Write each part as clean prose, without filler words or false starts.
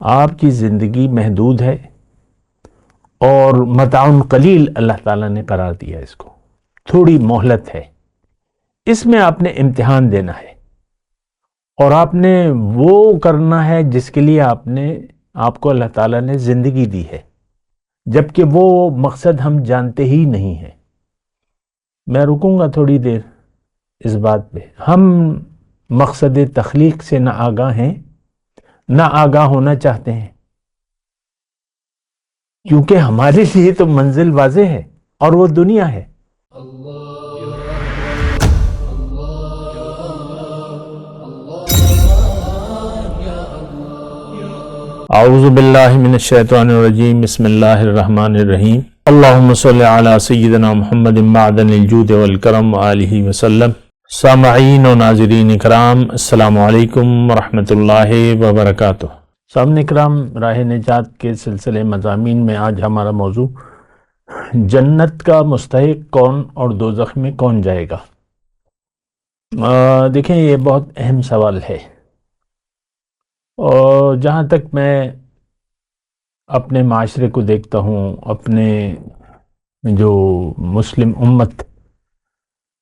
آپ کی زندگی محدود ہے اور متاع قلیل اللہ تعالیٰ نے قرار دیا اس کو، تھوڑی مہلت ہے، اس میں آپ نے امتحان دینا ہے اور آپ نے وہ کرنا ہے جس کے لیے آپ کو اللہ تعالیٰ نے زندگی دی ہے، جبکہ وہ مقصد ہم جانتے ہی نہیں ہیں۔ میں رکوں گا تھوڑی دیر اس بات پہ۔ ہم مقصد تخلیق سے نہ آگاہ ہیں، نہ آگاہ ہونا چاہتے ہیں، کیونکہ ہمارے لیے تو منزل واضح ہے اور وہ دنیا ہے۔ اعوذ باللہ من الشیطان الرجیم، بسم اللہ الرحمن الرحیم۔ اللہم صلی علی سیدنا محمد معدن الجود والکرم وآلہ وسلم۔ سامعین و ناظرین اکرام، السلام علیکم ورحمۃ اللہ وبرکاتہ۔ سامعین اکرام، راہ نجات کے سلسلے مضامین میں آج ہمارا موضوع جنت کا مستحق کون اور دوزخ میں کون جائے گا۔ دیکھیں، یہ بہت اہم سوال ہے، اور جہاں تک میں اپنے معاشرے کو دیکھتا ہوں، اپنے جو مسلم امت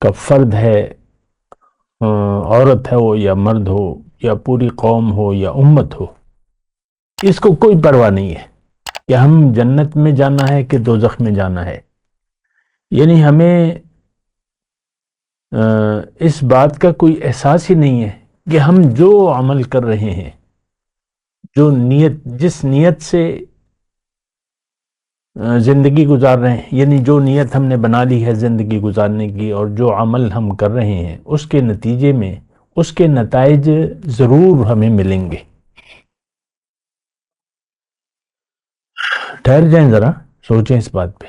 کا فرد ہے، عورت ہے وہ یا مرد ہو یا پوری قوم ہو یا امت ہو، اس کو کوئی پرواہ نہیں ہے کہ ہم جنت میں جانا ہے کہ دوزخ میں جانا ہے۔ یعنی ہمیں اس بات کا کوئی احساس ہی نہیں ہے کہ ہم جو عمل کر رہے ہیں، جس نیت سے زندگی گزار رہے ہیں، یعنی جو نیت ہم نے بنا لی ہے زندگی گزارنے کی، اور جو عمل ہم کر رہے ہیں اس کے نتیجے میں اس کے نتائج ضرور ہمیں ملیں گے۔ ٹھہر جائیں، ذرا سوچیں اس بات پہ۔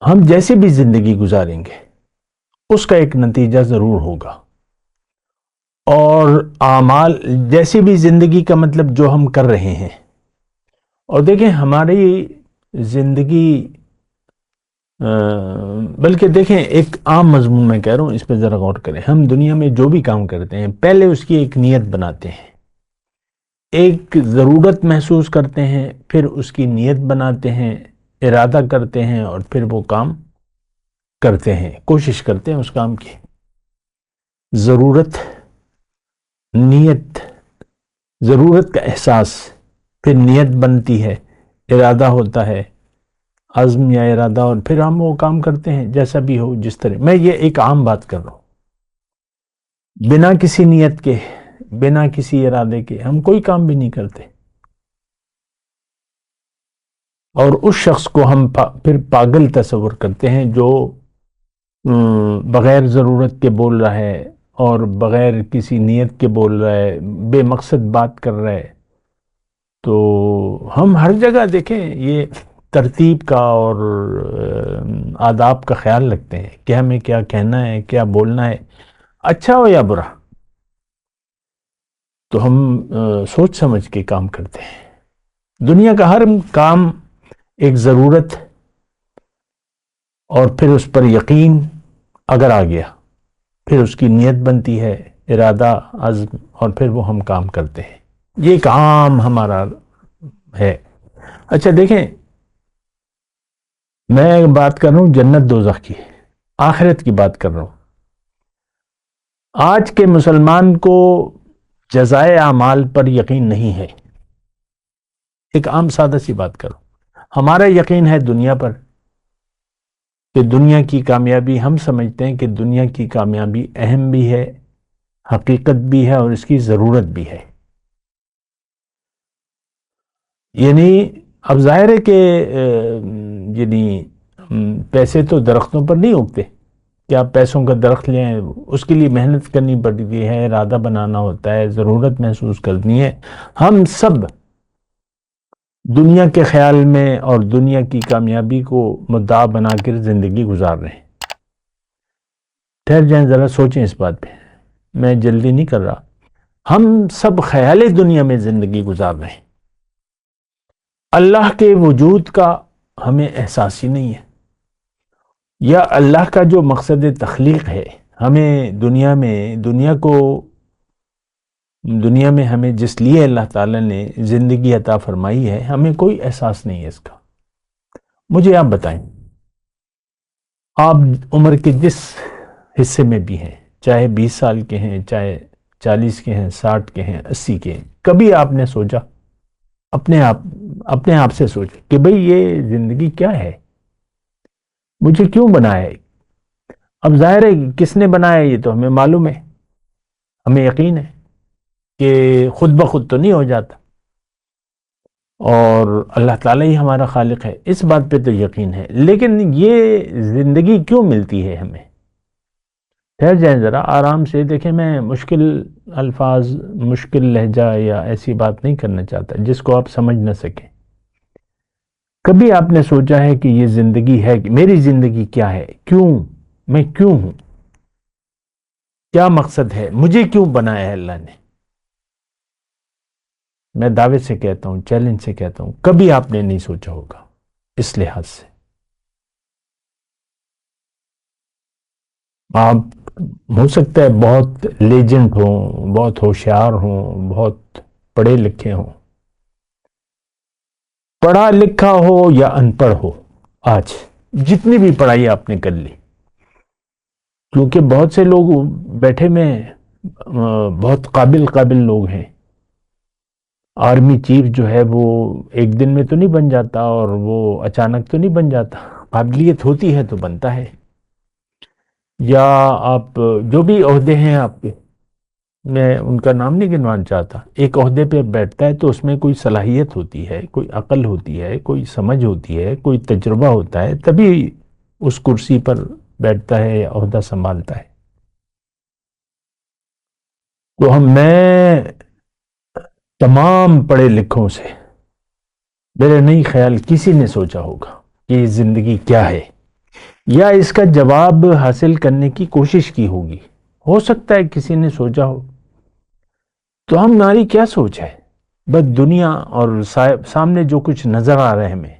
ہم جیسے بھی زندگی گزاریں گے اس کا ایک نتیجہ ضرور ہوگا، اور اعمال جیسی بھی زندگی کا مطلب جو ہم کر رہے ہیں۔ اور دیکھیں، ہماری زندگی بلکہ دیکھیں، ایک عام مضمون میں کہہ رہا ہوں، اس پہ ذرا غور کریں۔ ہم دنیا میں جو بھی کام کرتے ہیں پہلے اس کی ایک نیت بناتے ہیں، ایک ضرورت محسوس کرتے ہیں، پھر اس کی نیت بناتے ہیں، ارادہ کرتے ہیں، اور پھر وہ کام کرتے ہیں، کوشش کرتے ہیں اس کام کی۔ ضرورت، نیت، ضرورت کا احساس، پھر نیت بنتی ہے، ارادہ ہوتا ہے، عزم یا ارادہ، اور پھر ہم وہ کام کرتے ہیں جیسا بھی ہو، جس طرح۔ میں یہ ایک عام بات کر رہا ہوں، بنا کسی نیت کے، بنا کسی ارادے کے ہم کوئی کام بھی نہیں کرتے، اور اس شخص کو ہم پھر پاگل تصور کرتے ہیں جو بغیر ضرورت کے بول رہا ہے اور بغیر کسی نیت کے بول رہا ہے، بے مقصد بات کر رہا ہے۔ تو ہم ہر جگہ دیکھیں یہ ترتیب کا اور آداب کا خیال رکھتے ہیں کہ ہمیں کیا کہنا ہے، کیا بولنا ہے، اچھا ہو یا برا، تو ہم سوچ سمجھ کے کام کرتے ہیں۔ دنیا کا ہر کام ایک ضرورت اور پھر اس پر یقین اگر آ گیا، پھر اس کی نیت بنتی ہے، ارادہ، عزم، اور پھر وہ ہم کام کرتے ہیں۔ یہ ایک عام ہمارا ہے۔ اچھا دیکھیں، میں بات کر رہا ہوں جنت دوزخ کی، آخرت کی بات کر رہا ہوں۔ آج کے مسلمان کو جزائے اعمال پر یقین نہیں ہے۔ ایک عام سادہ سی بات کرو، ہمارا یقین ہے دنیا پر، کہ دنیا کی کامیابی، ہم سمجھتے ہیں کہ دنیا کی کامیابی اہم بھی ہے، حقیقت بھی ہے، اور اس کی ضرورت بھی ہے۔ یعنی اب ظاہر ہے کہ یعنی پیسے تو درختوں پر نہیں اگتے کہ آپ پیسوں کا درخت لیں، اس کے لیے محنت کرنی پڑتی ہے، ارادہ بنانا ہوتا ہے، ضرورت محسوس کرنی ہے۔ ہم سب دنیا کے خیال میں اور دنیا کی کامیابی کو مدعا بنا کر زندگی گزار رہے ہیں۔ ٹھہر جائیں، ذرا سوچیں اس بات پہ، میں جلدی نہیں کر رہا۔ ہم سب خیال دنیا میں زندگی گزار رہے ہیں، اللہ کے وجود کا ہمیں احساس ہی نہیں ہے، یا اللہ کا جو مقصد تخلیق ہے، ہمیں دنیا میں، دنیا کو دنیا میں ہمیں جس لیے اللہ تعالیٰ نے زندگی عطا فرمائی ہے ہمیں کوئی احساس نہیں ہے اس کا۔ مجھے آپ بتائیں، آپ عمر کے جس حصے میں بھی ہیں، چاہے 20 سال کے ہیں، چاہے 40 کے ہیں، 60 کے ہیں، 80 کے ہیں، کبھی آپ نے سوچا، اپنے آپ سے سوچا کہ بھئی یہ زندگی کیا ہے؟ مجھے کیوں بنایا ہے؟ اب ظاہر ہے کس نے بنایا یہ تو ہمیں معلوم ہے، ہمیں یقین ہے کہ خود بخود تو نہیں ہو جاتا، اور اللہ تعالیٰ ہی ہمارا خالق ہے، اس بات پہ تو یقین ہے۔ لیکن یہ زندگی کیوں ملتی ہے ہمیں؟ ٹھہر جائیں ذرا، آرام سے دیکھیں، میں مشکل الفاظ، مشکل لہجہ یا ایسی بات نہیں کرنا چاہتا جس کو آپ سمجھ نہ سکیں۔ کبھی آپ نے سوچا ہے کہ یہ زندگی ہے، کہ میری زندگی کیا ہے؟ کیوں میں کیوں ہوں؟ کیا مقصد ہے؟ مجھے کیوں بنایا ہے اللہ نے؟ میں دعوے سے کہتا ہوں، چیلنج سے کہتا ہوں، کبھی آپ نے نہیں سوچا ہوگا اس لحاظ سے۔ آپ ہو سکتا ہے بہت لیجنڈ ہوں، بہت ہوشیار ہوں، بہت پڑھے لکھے ہوں، پڑھا لکھا ہو یا ان پڑھ ہو، آج جتنی بھی پڑھائی آپ نے کر لی، کیونکہ بہت سے لوگ بیٹھے میں بہت قابل لوگ ہیں۔ آرمی چیف جو ہے وہ ایک دن میں تو نہیں بن جاتا، اور وہ اچانک تو نہیں بن جاتا، قابلیت ہوتی ہے تو بنتا ہے۔ یا آپ جو بھی عہدے ہیں آپ کے، میں ان کا نام نہیں گنوانا چاہتا، ایک عہدے پہ بیٹھتا ہے تو اس میں کوئی صلاحیت ہوتی ہے، کوئی عقل ہوتی ہے، کوئی سمجھ ہوتی ہے، کوئی تجربہ ہوتا ہے، تبھی اس کرسی پر بیٹھتا ہے یا عہدہ سنبھالتا ہے۔ تو میں تمام پڑھے لکھوں سے، میرے نہیں خیال کسی نے سوچا ہوگا کہ یہ زندگی کیا ہے، یا اس کا جواب حاصل کرنے کی کوشش کی ہوگی۔ ہو سکتا ہے کسی نے سوچا ہو، تو ہماری کیا سوچ ہے؟ بس دنیا اور سامنے جو کچھ نظر آ رہا ہے ہمیں۔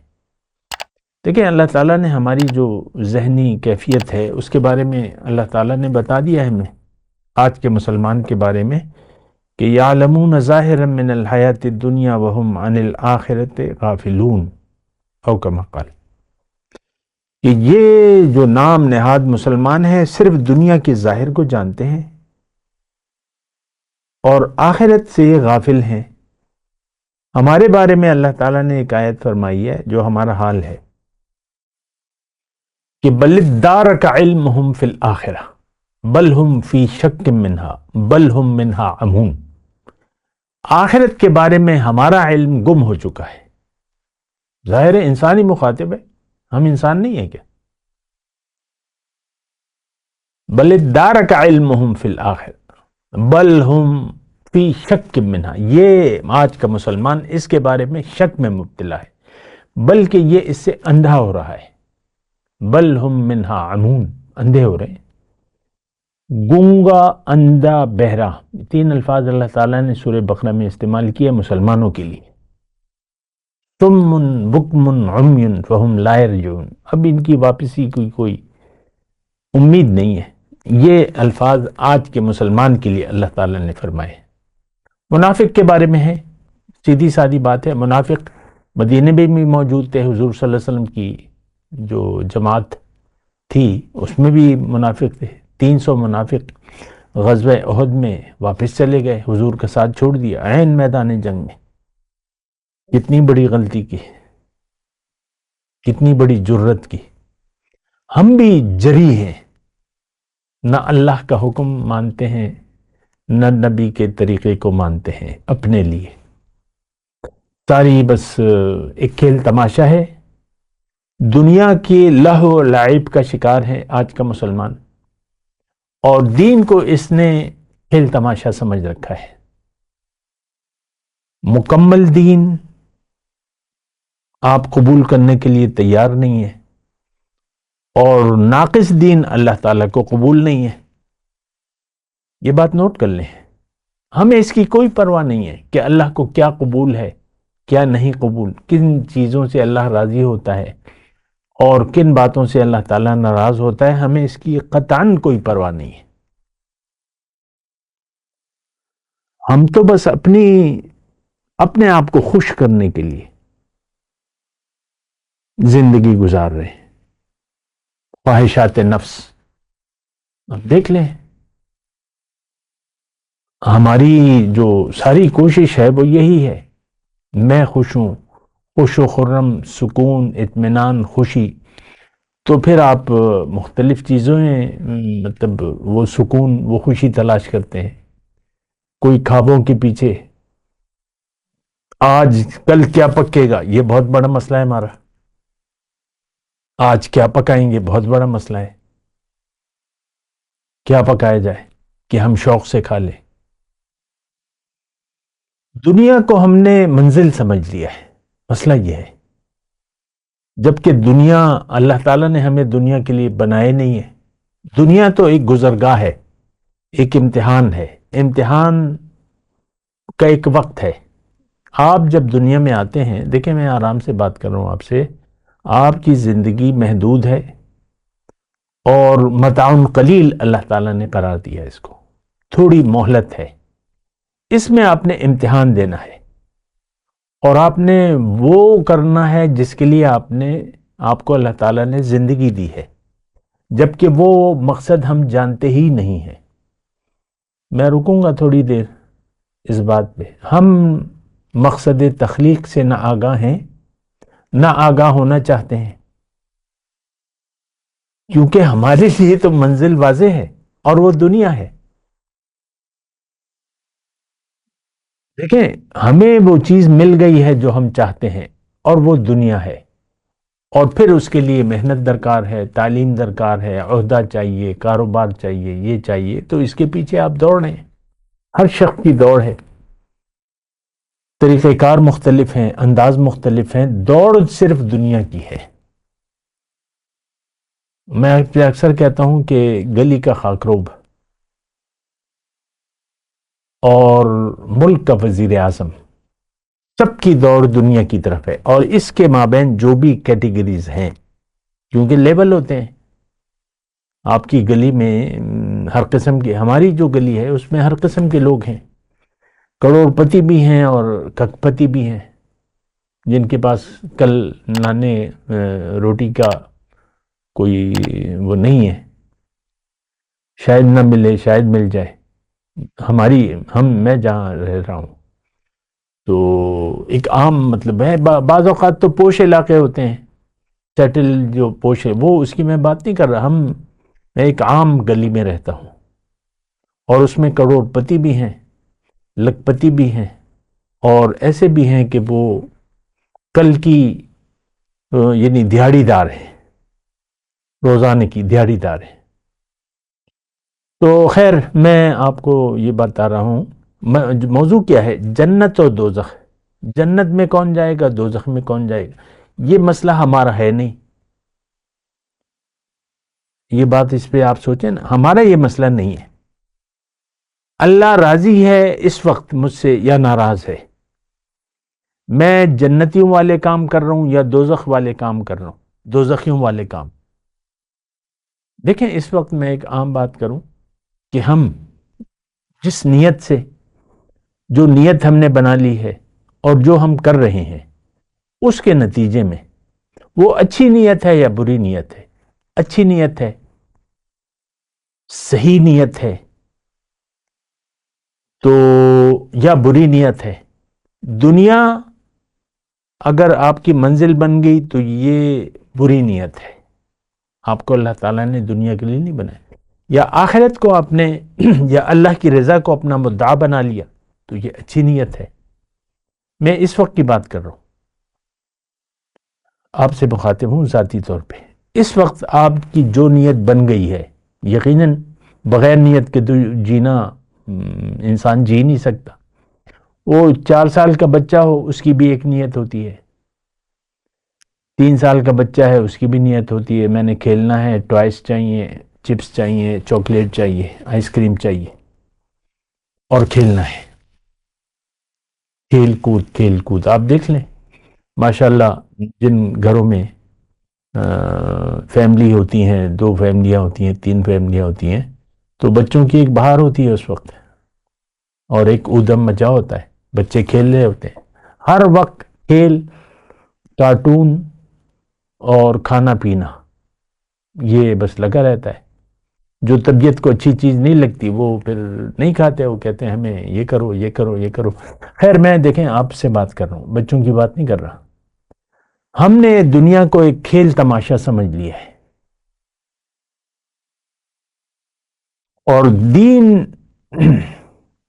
دیکھیں، اللہ تعالیٰ نے ہماری جو ذہنی کیفیت ہے اس کے بارے میں اللہ تعالیٰ نے بتا دیا ہے ہمیں، آج کے مسلمان کے بارے میں، کہ یعلمون ظاہرا من الحیات الدنیا وہم عن الآخرت غافلون، او کما قال، کہ یہ جو نام نہاد مسلمان ہے صرف دنیا کے ظاہر کو جانتے ہیں اور آخرت سے یہ غافل ہیں۔ ہمارے بارے میں اللہ تعالیٰ نے ایک آیت فرمائی ہے جو ہمارا حال ہے، کہ بل ادارک علمہم فی الآخرہ بل ہم فی شک منہا بل ہم منہا عمون۔ آخرت کے بارے میں ہمارا علم گم ہو چکا ہے۔ ظاہر ہے انسانی مخاطب ہے، ہم انسان نہیں ہیں کیا؟ بل ادارک علمہم فی الآخرہ بل ہم فی شک منہا، یہ آج کا مسلمان اس کے بارے میں شک میں مبتلا ہے، بلکہ یہ اس سے اندھا ہو رہا ہے۔ بل ہم منہا عمون، اندھے ہو رہے ہیں۔ گونگا، اندھا، بہرا، تین الفاظ اللہ تعالیٰ نے سورہ بقرہ میں استعمال کیے مسلمانوں کے لیے۔ صم بکم عمی فہم لا یرجعون، اب ان کی واپسی کی کوئی امید نہیں ہے۔ یہ الفاظ آج کے مسلمان کے لیے اللہ تعالیٰ نے فرمائے۔ منافق کے بارے میں ہے، سیدھی سادی بات ہے، منافق مدینے میں بھی موجود تھے، حضور صلی اللہ علیہ وسلم کی جو جماعت تھی اس میں بھی منافق تھے۔ 300 منافق غزوہ احد میں واپس چلے گئے، حضور کا ساتھ چھوڑ دیا عین میدان جنگ میں۔ کتنی بڑی غلطی کی، کتنی بڑی جرت کی۔ ہم بھی جری ہیں، نہ اللہ کا حکم مانتے ہیں، نہ نبی کے طریقے کو مانتے ہیں اپنے لیے، ساری بس ایک کھیل تماشا ہے۔ دنیا کی لہو و لعب کا شکار ہے آج کا مسلمان، اور دین کو اس نے کھیل تماشا سمجھ رکھا ہے۔ مکمل دین آپ قبول کرنے کے لیے تیار نہیں ہے، اور ناقص دین اللہ تعالیٰ کو قبول نہیں ہے۔ یہ بات نوٹ کر لیں، ہمیں اس کی کوئی پرواہ نہیں ہے کہ اللہ کو کیا قبول ہے، کیا نہیں قبول، کن چیزوں سے اللہ راضی ہوتا ہے اور کن باتوں سے اللہ تعالیٰ ناراض ہوتا ہے، ہمیں اس کی قطعاً کوئی پرواہ نہیں ہے۔ ہم تو بس اپنے آپ کو خوش کرنے کے لیے زندگی گزار رہے ہیں، خواہشات نفس. اب دیکھ لیں، ہماری جو ساری کوشش ہے وہ یہی ہے، میں خوش ہوں، خوش و خرم، سکون، اطمینان، خوشی. تو پھر آپ مختلف چیزوں میں مطلب وہ سکون، وہ خوشی تلاش کرتے ہیں. کوئی خوابوں کے پیچھے، آج کل کیا پکے گا یہ بہت بڑا مسئلہ ہے ہمارا. آج کیا پکائیں گے بہت بڑا مسئلہ ہے. کیا پکایا جائے کہ ہم شوق سے کھا لیں. دنیا کو ہم نے منزل سمجھ لیا ہے. مسئلہ یہ ہے، جبکہ دنیا، اللہ تعالیٰ نے ہمیں دنیا کے لیے بنائے نہیں ہے. دنیا تو ایک گزرگاہ ہے، ایک امتحان ہے. امتحان کا ایک وقت ہے. آپ جب دنیا میں آتے ہیں، دیکھیں میں آرام سے بات کر رہا ہوں آپ سے، آپ کی زندگی محدود ہے اور متاع قلیل اللہ تعالیٰ نے قرار دیا ہے. اس کو تھوڑی مہلت ہے. اس میں آپ نے امتحان دینا ہے اور آپ نے وہ کرنا ہے جس کے لیے آپ کو اللہ تعالیٰ نے زندگی دی ہے، جبکہ وہ مقصد ہم جانتے ہی نہیں ہیں. میں رکوں گا تھوڑی دیر اس بات پہ. ہم مقصد تخلیق سے نہ آگاہ ہیں، نہ آگاہ ہونا چاہتے ہیں، کیونکہ ہمارے لیے تو منزل واضح ہے اور وہ دنیا ہے. دیکھیں، ہمیں وہ چیز مل گئی ہے جو ہم چاہتے ہیں اور وہ دنیا ہے، اور پھر اس کے لیے محنت درکار ہے، تعلیم درکار ہے، عہدہ چاہیے، کاروبار چاہیے، یہ چاہیے. تو اس کے پیچھے آپ دوڑ رہے ہیں. ہر شخص کی دوڑ ہے، طریقہ کار مختلف ہیں، انداز مختلف ہیں. دوڑ صرف دنیا کی ہے. میں اکثر کہتا ہوں کہ گلی کا خاکروب اور ملک کا وزیر اعظم، سب کی دوڑ دنیا کی طرف ہے. اور اس کے مابین جو بھی کیٹیگریز ہیں، کیونکہ لیبل ہوتے ہیں. آپ کی گلی میں ہر قسم کی، ہماری جو گلی ہے اس میں ہر قسم کے لوگ ہیں. کروڑ پتی بھی ہیں اور کک پتی بھی ہیں، جن کے پاس کل نانے روٹی کا کوئی وہ نہیں ہے، شاید نہ ملے، شاید مل جائے. میں جہاں رہ رہا ہوں تو ایک عام مطلب ہے، بعض اوقات تو پوش علاقے ہوتے ہیں، سیٹل جو پوش ہے، وہ اس کی میں بات نہیں کر رہا. میں ایک عام گلی میں رہتا ہوں اور اس میں کروڑ پتی بھی ہیں، لکھ پتی بھی ہیں، اور ایسے بھی ہیں کہ وہ کل کی یعنی دیہڑی دار ہیں، روزانے کی دیہڑی دار ہیں. تو خیر، میں آپ کو یہ بتا رہا ہوں، موضوع کیا ہے؟ جنت اور دوزخ. جنت میں کون جائے گا، دوزخ میں کون جائے گا، یہ مسئلہ ہمارا ہے نہیں. یہ بات اس پہ آپ سوچیں نا، ہمارا یہ مسئلہ نہیں ہے. اللہ راضی ہے اس وقت مجھ سے یا ناراض ہے؟ میں جنتیوں والے کام کر رہا ہوں یا دوزخ والے کام کر رہا ہوں، دوزخیوں والے کام. دیکھیں، اس وقت میں ایک عام بات کروں کہ ہم جس نیت سے، جو نیت ہم نے بنا لی ہے اور جو ہم کر رہے ہیں، اس کے نتیجے میں وہ اچھی نیت ہے یا بری نیت ہے. اچھی نیت ہے، صحیح نیت ہے تو یا بری نیت ہے. دنیا اگر آپ کی منزل بن گئی تو یہ بری نیت ہے. آپ کو اللہ تعالیٰ نے دنیا کے لیے نہیں بنایا. یا آخرت کو آپ نے یا اللہ کی رضا کو اپنا مدعا بنا لیا تو یہ اچھی نیت ہے. میں اس وقت کی بات کر رہا ہوں، آپ سے مخاطب ہوں ذاتی طور پہ. اس وقت آپ کی جو نیت بن گئی ہے، یقیناً بغیر نیت کے تو جینا انسان جی نہیں سکتا. وہ 4 سال کا بچہ ہو، اس کی بھی ایک نیت ہوتی ہے. 3 سال کا بچہ ہے، اس کی بھی نیت ہوتی ہے، میں نے کھیلنا ہے، ٹوائس چاہیے، چپس چاہیے، چاکلیٹ چاہیے، آئس کریم چاہیے اور کھیلنا ہے. کھیل کود آپ دیکھ لیں، ماشاءاللہ جن گھروں میں فیملی ہوتی ہیں، 2 فیملیاں ہوتی ہیں، 3 فیملیاں ہوتی ہیں، تو بچوں کی ایک بہار ہوتی ہے اس وقت. اور ایک ادھم مچا ہوتا ہے، بچے کھیل رہے ہوتے ہیں، ہر وقت کھیل، کارٹون اور کھانا پینا، یہ بس لگا رہتا ہے۔ جو طبیعت کو اچھی چیز نہیں لگتی وہ پھر نہیں کھاتے، وہ کہتے ہیں ہمیں یہ کرو یہ کرو یہ کرو۔ خیر میں دیکھیں آپ سے بات کر رہا ہوں، بچوں کی بات نہیں کر رہا۔ ہم نے دنیا کو ایک کھیل تماشا سمجھ لیا ہے، اور دین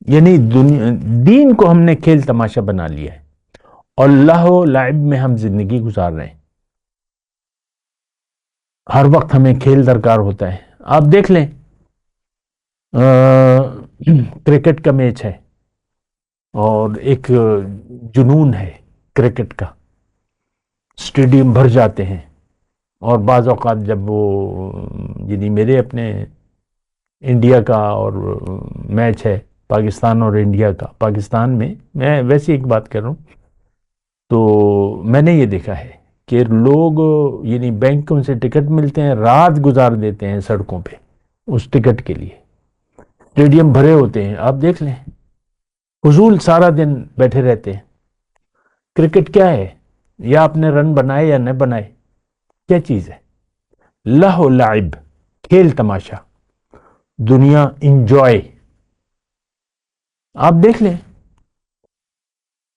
یعنی دین کو ہم نے کھیل تماشا بنا لیا ہے، اور لہو لعب میں ہم زندگی گزار رہے ہیں۔ ہر وقت ہمیں کھیل درکار ہوتا ہے۔ آپ دیکھ لیں کرکٹ کا میچ ہے اور ایک جنون ہے کرکٹ کا، اسٹیڈیم بھر جاتے ہیں، اور بعض اوقات جب وہ یعنی میرے اپنے انڈیا کا اور میچ ہے پاکستان اور انڈیا کا، پاکستان میں ویسے ایک بات کر رہا ہوں، تو میں نے یہ دیکھا ہے کہ لوگ یعنی بینکوں سے ٹکٹ ملتے ہیں، رات گزار دیتے ہیں سڑکوں پہ اس ٹکٹ کے لیے، اسٹیڈیم بھرے ہوتے ہیں۔ آپ دیکھ لیں فضول سارا دن بیٹھے رہتے ہیں۔ کرکٹ کیا ہے؟ یا آپ نے رن بنائے یا نہ بنائے، کیا چیز ہے؟ لہو لعب، کھیل تماشا، دنیا انجوائے۔ آپ دیکھ لیں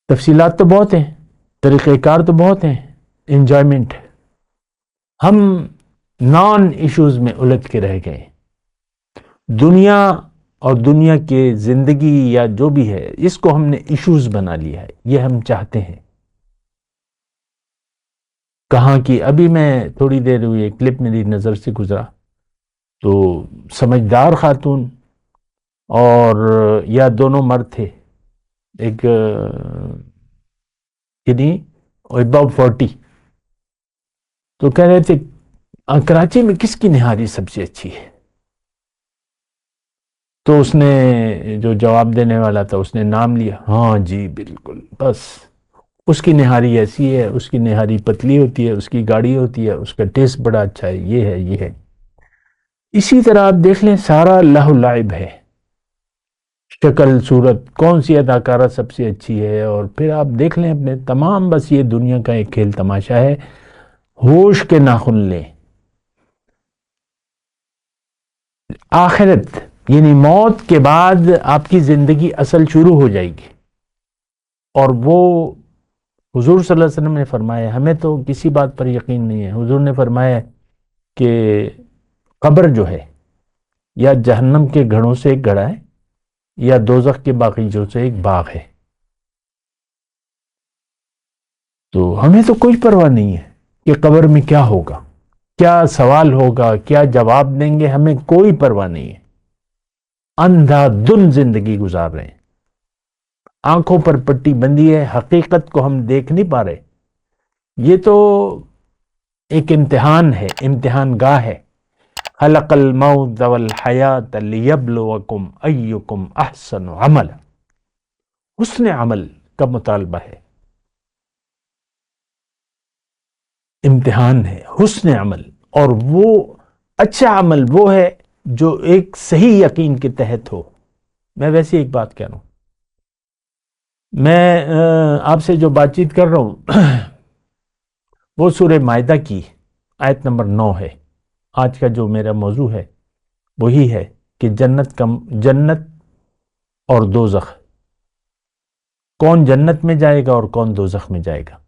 تفصیلات تو بہت ہیں، طریقہ کار تو بہت ہیں، انجوائمنٹ۔ ہم نان ایشوز میں الجھ کے رہ گئے۔ دنیا اور دنیا کے زندگی یا جو بھی ہے اس کو ہم نے ایشوز بنا لیا ہے، یہ ہم چاہتے ہیں۔ کہاں کی ابھی میں تھوڑی دیر ہوئی ایک کلپ میری نظر سے گزرا، تو سمجھدار خاتون اور یا دونوں مرد تھے، ایک یعنی اباؤ 40، تو کہہ رہے تھے کراچی میں کس کی نہاری سب سے اچھی ہے؟ تو اس نے جو جواب دینے والا تھا اس نے نام لیا، ہاں جی بالکل، بس اس کی نہاری ایسی ہے، اس کی نہاری پتلی ہوتی ہے، اس کی گاڑی ہوتی ہے، اس کا ٹیسٹ بڑا اچھا ہے، یہ ہے یہ ہے۔ اسی طرح آپ دیکھ لیں سارا لہو لعب ہے، شکل صورت، کون سی اداکارہ سب سے اچھی ہے، اور پھر آپ دیکھ لیں اپنے تمام، بس یہ دنیا کا ایک کھیل تماشا ہے۔ ہوش کے ناخن لیں، آخرت یعنی موت کے بعد آپ کی زندگی اصل شروع ہو جائے گی، اور وہ حضور صلی اللہ علیہ وسلم نے فرمایا، ہمیں تو کسی بات پر یقین نہیں ہے، حضور نے فرمایا کہ قبر جو ہے یا جہنم کے گھڑوں سے ایک گھڑا ہے، یا دوزخ کے باغیچوں سے ایک باغ ہے۔ تو ہمیں تو کوئی پرواہ نہیں ہے کہ قبر میں کیا ہوگا، کیا سوال ہوگا، کیا جواب دیں گے، ہمیں کوئی پرواہ نہیں ہے۔ اندھا دھن زندگی گزار رہے ہیں، آنکھوں پر پٹی بندھی ہے، حقیقت کو ہم دیکھ نہیں پا رہے۔ یہ تو ایک امتحان ہے، امتحان گاہ ہے۔ خلق الموت والحیات لیبلوکم ایکم احسن عملا، حسن عمل کا مطالبہ ہے، امتحان ہے حسن عمل، اور وہ اچھا عمل وہ ہے جو ایک صحیح یقین کے تحت ہو۔ میں ویسے ایک بات کہہ رہا ہوں، میں آپ سے جو بات چیت کر رہا ہوں وہ سورہ مائدہ کی آیت نمبر 9 ہے۔ آج کا جو میرا موضوع ہے وہی ہے کہ جنت اور دوزخ، کون جنت میں جائے گا اور کون دوزخ میں جائے گا۔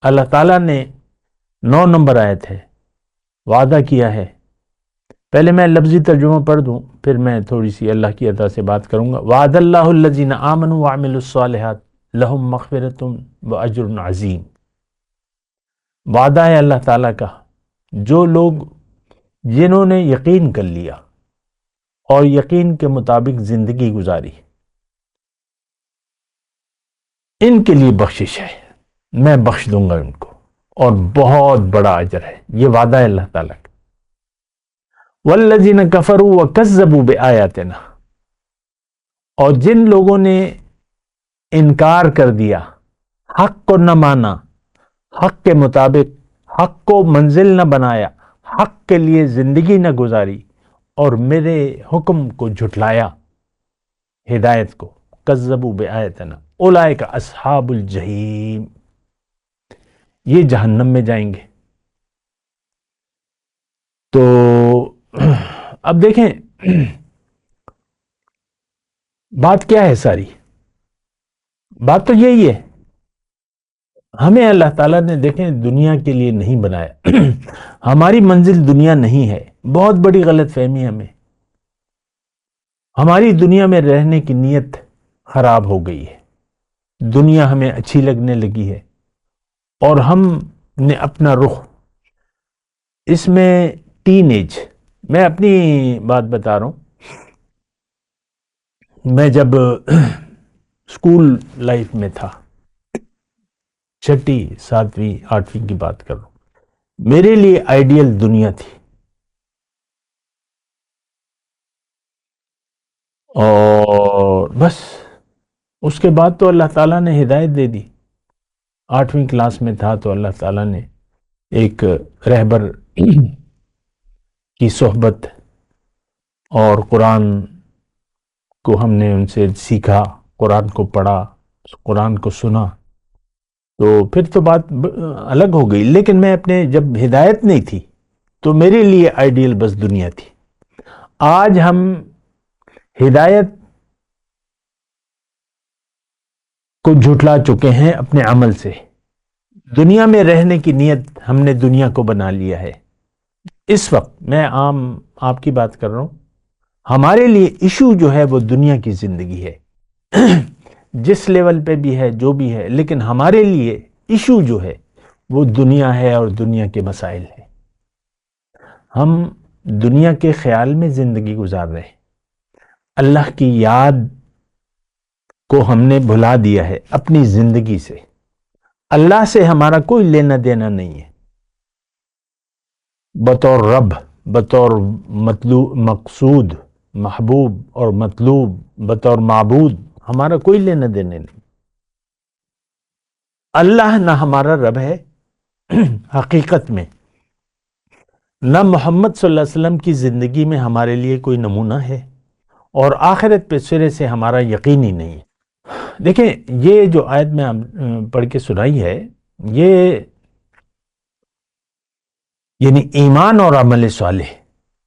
اللہ تعالیٰ نے 9 نمبر آیت ہے، وعدہ کیا ہے۔ پہلے میں لفظی ترجمہ پڑھ دوں، پھر میں تھوڑی سی اللہ کی عطا سے بات کروں گا۔ وعد اللہ الذین آمنوا وعملوا الصالحات لہم مغفرۃ واجر عظیم۔ وعدہ ہے اللہ تعالیٰ کا، جو لوگ جنہوں نے یقین کر لیا اور یقین کے مطابق زندگی گزاری، ان کے لیے بخشش ہے، میں بخش دوں گا ان کو، اور بہت بڑا اجر ہے۔ یہ وعدہ ہے اللہ تعالیٰ کا۔ والذین کفروا وکذبوا بآیاتنا، اور جن لوگوں نے انکار کر دیا، حق کو نہ مانا، حق کے مطابق حق کو منزل نہ بنایا، حق کے لیے زندگی نہ گزاری، اور میرے حکم کو جھٹلایا، ہدایت کو، وکذبوا بآیاتنا اولئک اصحاب الجحیم، یہ جہنم میں جائیں گے۔ تو اب دیکھیں بات کیا ہے، ساری بات تو یہی ہے، ہمیں اللہ تعالیٰ نے دیکھیں دنیا کے لیے نہیں بنایا، ہماری منزل دنیا نہیں ہے، بہت بڑی غلط فہمی ہمیں، ہماری دنیا میں رہنے کی نیت خراب ہو گئی ہے، دنیا ہمیں اچھی لگنے لگی ہے، اور ہم نے اپنا رخ اس میں ٹین ایج، میں اپنی بات بتا رہا ہوں، میں جب اسکول لائف میں تھا، چھٹی ساتویں آٹھویں کی بات کر رہا ہوں، میرے لیے آئیڈیل دنیا تھی، اور بس اس کے بعد تو اللہ تعالیٰ نے ہدایت دے دی، آٹھویں کلاس میں تھا تو اللہ تعالیٰ نے ایک رہبر کی صحبت اور قرآن کو ہم نے ان سے سیکھا، قرآن کو پڑھا، قرآن کو سنا، تو پھر تو بات الگ ہو گئی، لیکن میں اپنے جب ہدایت نہیں تھی تو میرے لیے آئیڈیل بس دنیا تھی۔ آج ہم ہدایت کو جھٹلا چکے ہیں اپنے عمل سے، دنیا میں رہنے کی نیت ہم نے دنیا کو بنا لیا ہے۔ اس وقت میں عام آپ کی بات کر رہا ہوں، ہمارے لیے ایشو جو ہے وہ دنیا کی زندگی ہے، جس لیول پہ بھی ہے جو بھی ہے، لیکن ہمارے لیے ایشو جو ہے وہ دنیا ہے اور دنیا کے مسائل ہے۔ ہم دنیا کے خیال میں زندگی گزار رہے ہیں، اللہ کی یاد کو ہم نے بھلا دیا ہے اپنی زندگی سے، اللہ سے ہمارا کوئی لینا دینا نہیں ہے، بطور رب، بطور مطلوب مقصود محبوب اور مطلوب، بطور معبود ہمارا کوئی لینا دینا نہیں۔ اللہ نہ ہمارا رب ہے حقیقت میں، نہ محمد صلی اللہ علیہ وسلم کی زندگی میں ہمارے لیے کوئی نمونہ ہے، اور آخرت پہ سرے سے ہمارا یقین ہی نہیں ہے۔ دیکھیں یہ جو آیت میں پڑھ کے سنائی ہے، یہ یعنی ایمان اور عمل صالح۔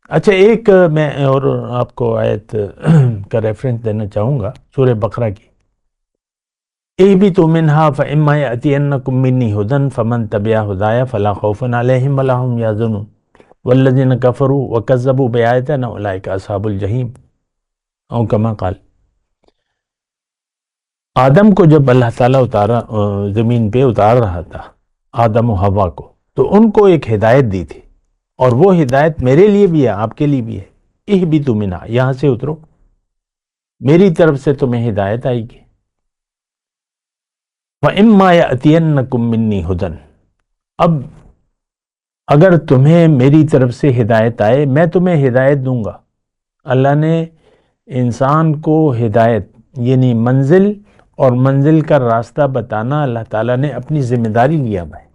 اچھا ایک میں اور آپ کو آیت کا ریفرنس دینا چاہوں گا، سورہ بقرہ کی، اہبطوا منہا فاما یأتینکم منی ھدی فمن تبع ھدایا فلا خوف علیہم ولا ھم یحزنون والذین کفروا وکذبوا بآیاتنا اولئک اصحاب الجحیم او کما قال۔ آدم کو جب اللہ تعالیٰ زمین پہ اتار رہا تھا، آدم و حوا کو، تو ان کو ایک ہدایت دی تھی، اور وہ ہدایت میرے لیے بھی ہے، آپ کے لیے بھی ہے، اہبطوا منہا، یہاں سے اترو، میری طرف سے تمہیں ہدایت آئے گی، وَإِمَّا يَأْتِيَنَّكُم مِّنِّي ھُدًى، اب اگر تمہیں میری طرف سے ہدایت آئے، میں تمہیں ہدایت دوں گا۔ اللہ نے انسان کو ہدایت یعنی منزل اور منزل کا راستہ بتانا اللہ تعالیٰ نے اپنی ذمہ داری لیا ہے،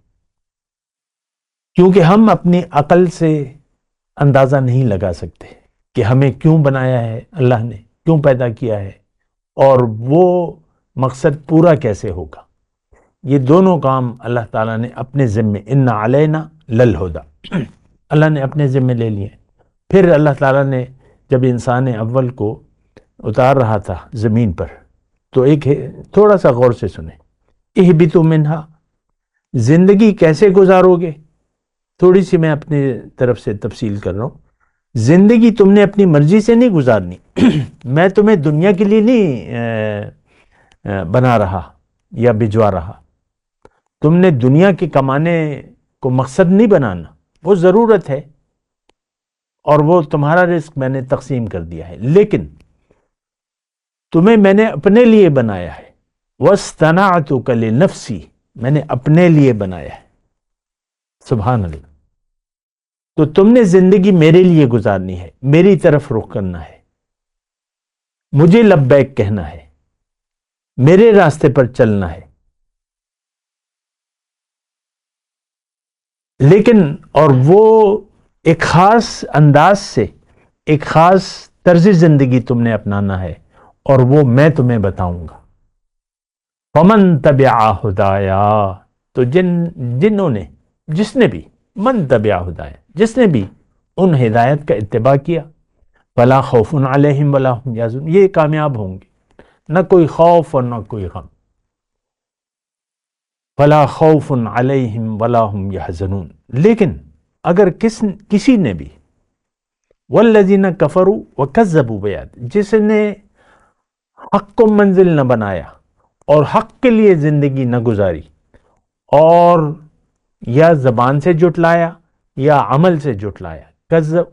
کیونکہ ہم اپنی عقل سے اندازہ نہیں لگا سکتے کہ ہمیں کیوں بنایا ہے اللہ نے، کیوں پیدا کیا ہے، اور وہ مقصد پورا کیسے ہوگا۔ یہ دونوں کام اللہ تعالیٰ نے اپنے ذمے، ان علینا للہدی، اللہ نے اپنے ذمے لے لیے۔ پھر اللہ تعالیٰ نے جب انسان اول کو اتار رہا تھا زمین پر، تو ایک تھوڑا سا غور سے سنیں، اہبطوا منہا، زندگی کیسے گزارو گے، تھوڑی سی میں اپنی طرف سے تفصیل کر رہا ہوں۔ زندگی تم نے اپنی مرضی سے نہیں گزارنی، میں تمہیں دنیا کے لیے نہیں بنا رہا یا بھجوا رہا، تم نے دنیا کے کمانے کو مقصد نہیں بنانا، وہ ضرورت ہے اور وہ تمہارا رزق میں نے تقسیم کر دیا ہے، لیکن تمہیں میں نے اپنے لیے بنایا ہے، وَاصْطَنَعْتُكَ لِنَفْسِي، میں نے اپنے لیے بنایا ہے، سبحان اللہ۔ تو تم نے زندگی میرے لیے گزارنی ہے، میری طرف رخ کرنا ہے، مجھے لبیک کہنا ہے، میرے راستے پر چلنا ہے، لیکن اور وہ ایک خاص انداز سے، ایک خاص طرز زندگی تم نے اپنانا ہے، اور وہ میں تمہیں بتاؤں گا۔ فمن تبع ہدایا، تو جنہوں نے، جس نے بھی، من تبع ہدایا، جس نے بھی ان ہدایت کا اتباع کیا، فلا خوف علیہم ولا هم یحزنون، یہ کامیاب ہوں گے، نہ کوئی خوف اور نہ کوئی غم۔ فلا خوف علیہم ولا هم یحزنون، لیکن اگر کسی نے بھی، والذین کفروا وکذبوا بآیاتنا، جس نے حق کو منزل نہ بنایا اور حق کے لیے زندگی نہ گزاری، اور یا زبان سے جھٹلایا یا عمل سے جھٹلایا،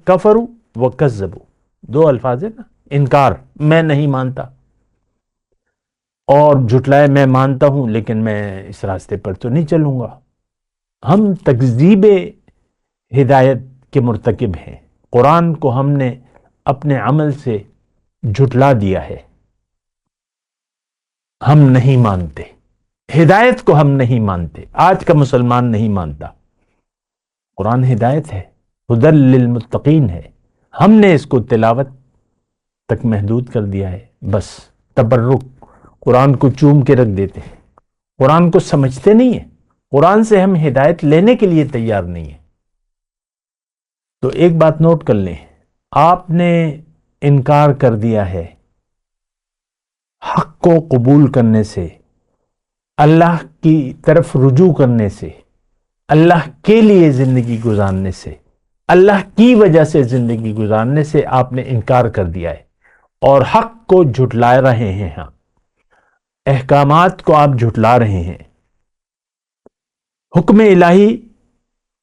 کفروا وکذبوا، دو الفاظ ہے نا، انکار، میں نہیں مانتا، اور جھٹلائے، میں مانتا ہوں لیکن میں اس راستے پر تو نہیں چلوں گا۔ ہم تکذیب ہدایت کے مرتکب ہیں، قرآن کو ہم نے اپنے عمل سے جھٹلا دیا ہے، ہم نہیں مانتے، ہدایت کو ہم نہیں مانتے، آج کا مسلمان نہیں مانتا۔ قرآن ہدایت ہے، ہدی للمتقین ہے، ہم نے اس کو تلاوت تک محدود کر دیا ہے، بس تبرک، قرآن کو چوم کے رکھ دیتے ہیں، قرآن کو سمجھتے نہیں ہیں، قرآن سے ہم ہدایت لینے کے لیے تیار نہیں ہیں۔ تو ایک بات نوٹ کر لیں، آپ نے انکار کر دیا ہے حق کو قبول کرنے سے، اللہ کی طرف رجوع کرنے سے، اللہ کے لیے زندگی گزارنے سے، اللہ کی وجہ سے زندگی گزارنے سے آپ نے انکار کر دیا ہے، اور حق کو جھٹلا رہے ہیں، ہاں، احکامات کو آپ جھٹلا رہے ہیں، حکم الہی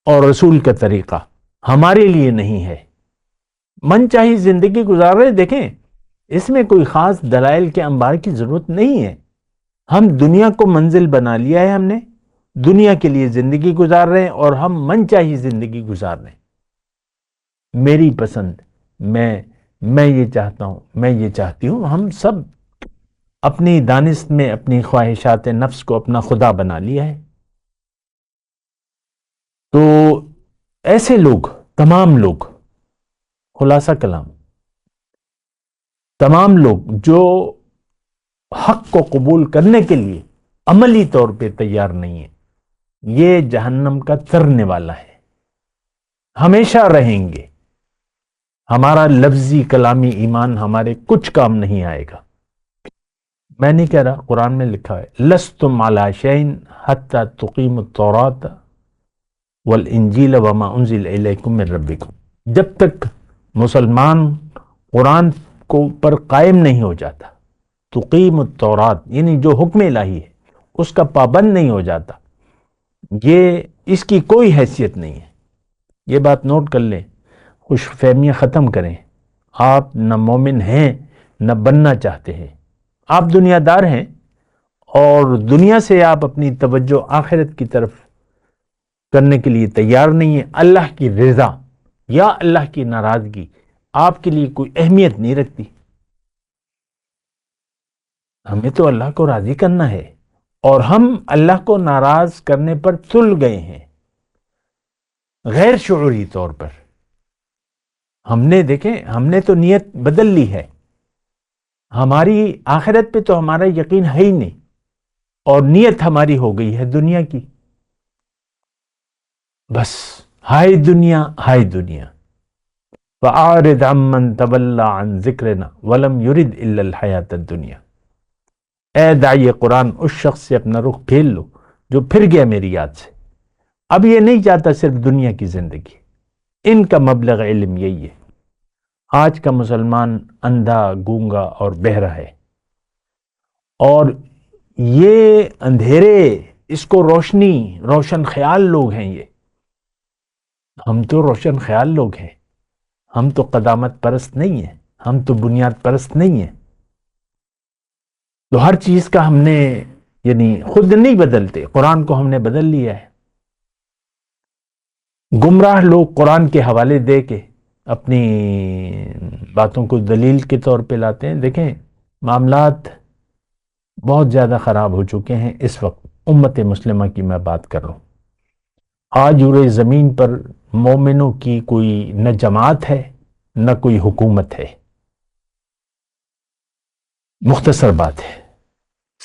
اور رسول کا طریقہ ہمارے لیے نہیں ہے، من چاہی زندگی گزار رہے۔ دیکھیں، اس میں کوئی خاص دلائل کے انبار کی ضرورت نہیں ہے، ہم دنیا کو منزل بنا لیا ہے، ہم نے دنیا کے لیے زندگی گزار رہے ہیں، اور ہم من چاہی زندگی گزار رہے ہیں، میری پسند، میں یہ چاہتا ہوں، میں یہ چاہتی ہوں، ہم سب اپنی دانست میں اپنی خواہشات نفس کو اپنا خدا بنا لیا ہے۔ تو ایسے لوگ، تمام لوگ، خلاصہ کلام، تمام لوگ جو حق کو قبول کرنے کے لیے عملی طور پہ تیار نہیں ہیں، یہ جہنم کا ترنے والا ہے، ہمیشہ رہیں گے۔ ہمارا لفظی کلامی ایمان ہمارے کچھ کام نہیں آئے گا۔ میں نہیں کہہ رہا، قرآن میں لکھا ہے لستم علی شیء حتی تقیموا التوراۃ والانجیل وما انزل الیکم من ربکم، جب تک مسلمان قرآن کو پر قائم نہیں ہو جاتا، تقیم التوراۃ یعنی جو حکم الہی ہے اس کا پابند نہیں ہو جاتا، یہ اس کی کوئی حیثیت نہیں ہے۔ یہ بات نوٹ کر لیں، خوش فہمیاں ختم کریں، آپ نہ مومن ہیں نہ بننا چاہتے ہیں، آپ دنیا دار ہیں، اور دنیا سے آپ اپنی توجہ آخرت کی طرف کرنے کے لیے تیار نہیں ہیں۔ اللہ کی رضا یا اللہ کی ناراضگی آپ کے لیے کوئی اہمیت نہیں رکھتی، ہمیں تو اللہ کو راضی کرنا ہے، اور ہم اللہ کو ناراض کرنے پر تل گئے ہیں غیر شعوری طور پر۔ ہم نے دیکھیں، ہم نے تو نیت بدل لی ہے، ہماری آخرت پہ تو ہمارا یقین ہے ہی نہیں، اور نیت ہماری ہو گئی ہے دنیا کی، بس ہائے دنیا، ہائے دنیا۔ فَأَعْرِضْ عَمَّنْ تَوَلَّىٰ عَنْ ذِكْرِنَا وَلَمْ يُرِدْ إِلَّا الْحَيَاةَ الدُّنْيَا، اے داعی قرآن، اس شخص سے اپنا رخ پھیر لو جو پھر گیا میری یاد سے، اب یہ نہیں چاہتا صرف دنیا کی زندگی۔ ان کا مبلغ علم یہی ہے۔ آج کا مسلمان اندھا، گونگا اور بہرا ہے، اور یہ اندھیرے اس کو روشن خیال لوگ ہیں یہ، ہم تو روشن خیال لوگ ہیں، ہم تو قدامت پرست نہیں ہیں، ہم تو بنیاد پرست نہیں ہیں، تو ہر چیز کا ہم نے یعنی خود نہیں بدلتے، قرآن کو ہم نے بدل لیا ہے۔ گمراہ لوگ قرآن کے حوالے دے کے اپنی باتوں کو دلیل کے طور پہ لاتے ہیں۔ دیکھیں، معاملات بہت زیادہ خراب ہو چکے ہیں اس وقت، امت مسلمہ کی میں بات کر رہا ہوں۔ آج پورے زمین پر مومنوں کی کوئی نہ جماعت ہے نہ کوئی حکومت ہے، مختصر بات ہے،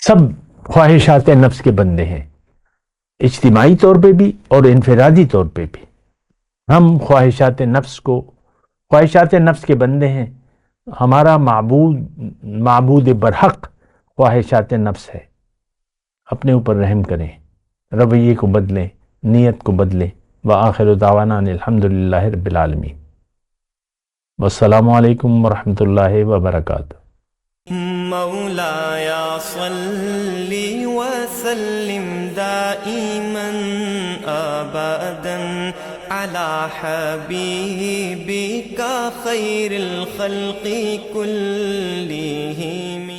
سب خواہشات نفس کے بندے ہیں، اجتماعی طور پہ بھی اور انفرادی طور پہ بھی۔ ہم خواہشات نفس کے بندے ہیں، ہمارا معبود برحق خواہشات نفس ہے۔ اپنے اوپر رحم کریں، رویے کو بدلیں، نیت کو بدلیں۔ وآخر دعوانا ان الحمدللہ رب العالمین۔ والسلام علیکم ورحمۃ اللہ وبرکاتہ۔ مولاي صل وسلم دائما ابدا على حبيبك خير الخلق كلهم